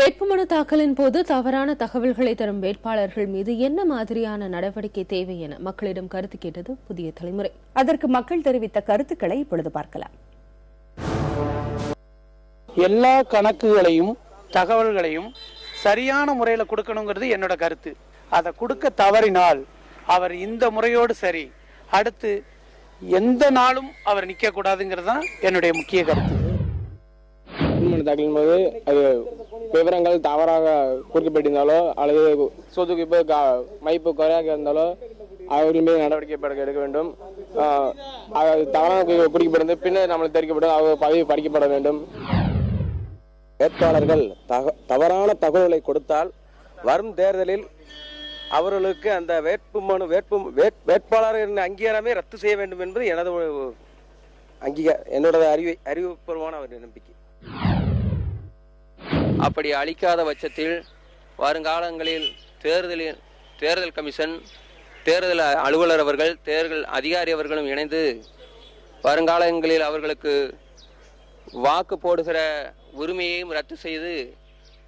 வேட்புமனு தாக்கலின் போது தவறான தகவல்களை தரும் வேட்பாளர்கள் மீது என்ன மாதிரியான நடவடிக்கை தேவை என மக்களிடம் கருத்து கேட்டது புதிய தலைமுறை. அதற்கு மக்கள் தெரிவித்த கருத்துக்களை இப்பொழுது பார்க்கலாம். எல்லா கணக்குகளையும் தகவல்களையும் சரியான முறையில் கொடுக்கணுங்கிறது என்னோட கருத்து. அதை கொடுக்க தவறினால் அவர் இந்த முறையோடு சரி, அடுத்து எந்த நாளும் அவர் நிற்க கூடாதுங்கிறது தான் என்னுடைய முக்கிய கருத்து. தாக்கலின் போது அது விவரங்கள் தவறாக குறிக்கப்பட்டிருந்தாலோ அல்லது சொத்துக்கு மைப்பு குறையாக இருந்தாலோ அவர்கள் மீது நடவடிக்கை எடுக்க வேண்டும். தவறாக குறிக்கப்பட்டிருந்த பின்னர் நம்மளுக்கு தெரிவிக்கப்படும் அவர் பதவி பறிக்கப்பட வேண்டும். வேட்பாளர்கள் தவறான தகவல்களை கொடுத்தால் வரும் தேர்தலில் அவர்களுக்கு அந்த வேட்பாளரின் அங்கீகாரமே ரத்து செய்ய வேண்டும் என்பது என்னோட அறிவுபூர்வமான ஒரு நம்பிக்கை. அப்படி அளிக்காத பட்சத்தில் வருங்காலங்களில் தேர்தல் கமிஷன், தேர்தல் அலுவலர் அவர்கள், தேர்தல் அதிகாரி அவர்களும் இணைந்து வருங்காலங்களில் அவர்களுக்கு வாக்கு போடுகிற உரிமையையும் ரத்து செய்து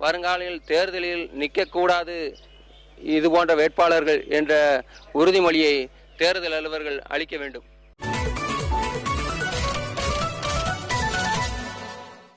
வருங்காலங்களில் தேர்தலில் நிற்கக்கூடாது இது போன்ற வேட்பாளர்கள் என்ற உறுதிமொழியை தேர்தல் அலுவலர்கள் அளிக்க வேண்டும்.